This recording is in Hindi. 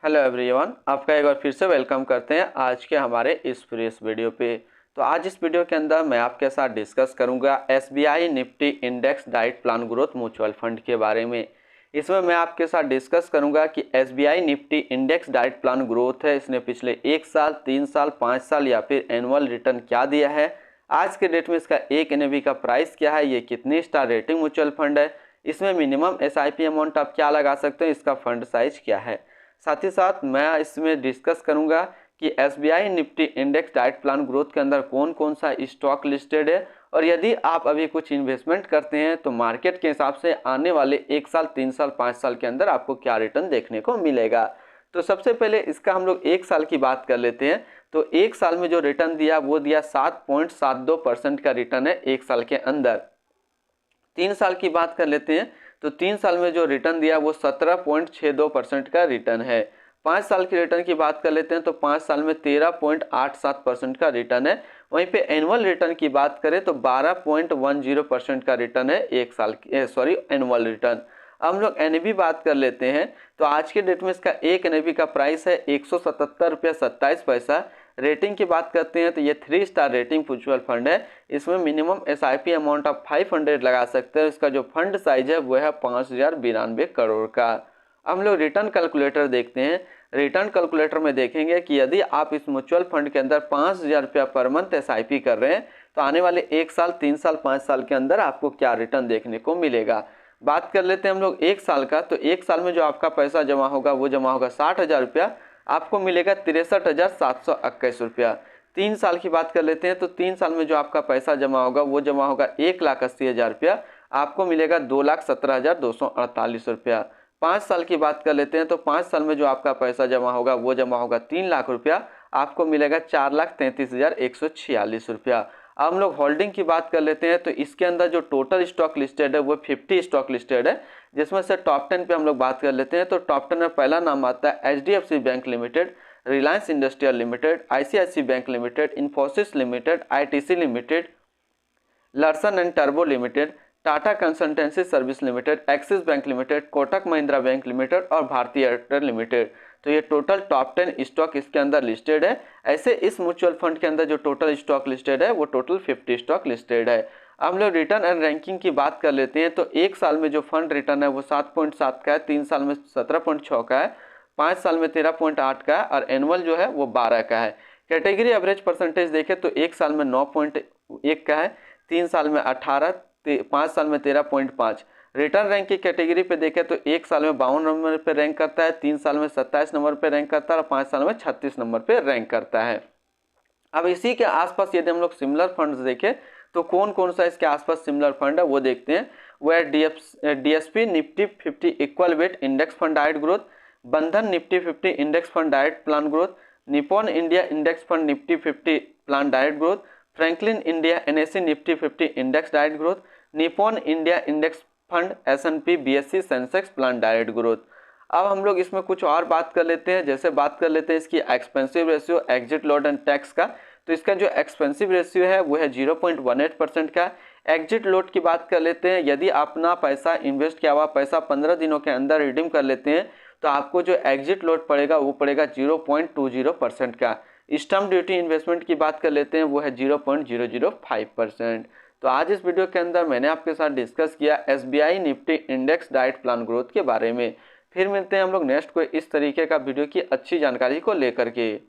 हेलो एवरीवन, आपका एक बार फिर से वेलकम करते हैं आज के हमारे इस फ्रेश वीडियो पे। तो आज इस वीडियो के अंदर मैं आपके साथ डिस्कस करूंगा SBI Nifty index diet plan growth mutual fund के बारे में। इसमें मैं आपके साथ डिस्कस करूंगा कि SBI Nifty index diet plan growth है, इसने पिछले 1 साल, 3 साल, 5 साल या फिर एनुअल रिटर्न क्या दिया है, आज के डेट में इसका एक एनएवी का प्राइस क्या है, ये कितनी स्टार रेटिंग म्यूचुअल फंड है, इसमें मिनिमम एसआईपी अमाउंट आप क्या लगा सकते हैं, इसका फंड साइज क्या है। साथ ही साथ मैं इसमें डिस्कस करूंगा कि SBI Nifty index diet plan growth के अंदर कौन कौन सा स्टॉक लिस्टेड है, और यदि आप अभी कुछ इन्वेस्टमेंट करते हैं तो मार्केट के हिसाब से आने वाले 1 साल, 3 साल, 5 साल के अंदर आपको क्या रिटर्न देखने को मिलेगा। तो सबसे पहले इसका हम लोग 1 साल की बात कर लेते हैं। तो 1 साल में जो रिटर्न दिया वो दिया 7.72% का रिटर्न है 1 साल के अंदर। 3 साल की बात कर लेते हैं तो 3 साल में जो रिटर्न दिया वो 17.62% का रिटर्न है। 5 साल की रिटर्न की बात कर लेते हैं तो 5 साल में 13.87% का रिटर्न है। वहीं पे एनुअल रिटर्न की बात करें तो 12.10% का रिटर्न है 1 साल की एनुअल रिटर्न। अब हम लोग एनएवी बात कर लेते हैं। तो आज के डेट में इसका एक एनएवी का प्राइस है 177 रुपया 27 पैसा। रेटिंग की बात करते हैं तो ये 3 स्टार रेटिंग म्यूचुअल फंड है। इसमें मिनिमम एसआईपी अमाउंट आप 500 लगा सकते हैं। इसका जो फंड साइज है वो है 5092 करोड़ का। अब हम लोग रिटर्न कैलकुलेटर देखते हैं। रिटर्न कैलकुलेटर में देखेंगे कि यदि आप इस म्यूचुअल फंड के अंदर 5000 रुपया पर मंथ एसआईपी कर रहे हैं तो आने वाले 1 साल, 3 साल, 5 साल के अंदर आपको क्या रिटर्न देखने को मिलेगा। बात कर लेते हैं हम लोग 1 साल का। तो 1 साल में जो आपका पैसा जमा होगा वो जमा होगा 60,000 रुपया, आपको मिलेगा 63,721 रुपया। 3 साल की बात कर लेते हैं तो 3 साल में जो आपका पैसा जमा होगा वो जमा होगा 1,80,000 रुपया, आपको मिलेगा 2,17,248 रुपया। 5 साल की बात कर लेते हैं तो 5 साल में जो आपका पैसा जमा होगा वो जमा होगा 3 लाख रुपया, आपको मिलेगा 4,33,146 रुपया। अब हम लोग होल्डिंग की बात कर लेते हैं। तो इसके अंदर जो टोटल स्टॉक लिस्टेड है वो 50 स्टॉक लिस्टेड है, जिसमें से टॉप 10 पे हम लोग बात कर लेते हैं। तो टॉप 10 में पहला नाम आता है HDFC bank limited, Reliance industrial limited, ICICI bank limited, Infosys limited, ITC limited, Larsen and टर्बो limited, Tata consultancy service limited, Axis bank limited, Kotak Mahindra bank limited और भारतीय एयरटेल लिमिटेड। तो ये टोटल टॉप 10 स्टॉक इसके अंदर लिस्टेड है। ऐसे इस म्यूचुअल फंड के अंदर जो टोटल स्टॉक लिस्टेड है वो टोटल 50 स्टॉक लिस्टेड है। अब हम लोग रिटर्न एंड रैंकिंग की बात कर लेते हैं। तो 1 साल में जो फंड रिटर्न है वो 7.7 का है, 3 साल में 17.6 का है, 5 साल में 13.8 का है और एनुअल जो है वो 12 का है। कैटेगरी एवरेज परसेंटेज देखें तो 1 साल में 9.1 का है, 3 साल में 18, 5 साल में 13.5। रिटर्न रैंक की कैटेगरी पे देखें तो 1 साल में 52 नंबर पे रैंक करता है, 3 साल में 27 नंबर पे रैंक करता है और 5 साल में 36 नंबर पे रैंक करता है। अब इसी के आसपास यदि हम लोग सिमिलर फंड्स देखें तो कौन कौन सा इसके आसपास सिमिलर फंड है वो देखते हैं। वो है DSP Nifty 50 equal weight index fund diet growth, बंधन Nifty 50 index fund diet plan growth, Nippon India index fund Nifty 50 plan diet growth, Franklin India NSC Nifty 50 index diet growth, Nippon India index fund S&P BSc Sensex plan diet growth. अब हम लोग इसमें कुछ और बात कर लेते हैं। जैसे बात कर लेते हैं इसकी expensive ratio, exit load and tax का। तो इसका जो एक्सपेंसिव रेशियो है वो है 0.18% का। एग्जिट लोड की बात कर लेते हैं। यदि अपना पैसा इन्वेस्ट किया हुआ पैसा 15 दिनों के अंदर रिडीम कर लेते हैं तो आपको जो एग्जिट लोड पड़ेगा वो पड़ेगा 0.20% का। स्टम्प ड्यूटी इन्वेस्टमेंट की बात कर लेते हैं वो है 0.005%। तो आज इस वीडियो के अंदर मैंने आपके साथ डिस्कस किया SBI Nifty index diet plan growth के बारे में। फिर मिलते हैं हम लोग नेक्स्ट कोई इस तरीके का वीडियो की अच्छी जानकारी को लेकर के।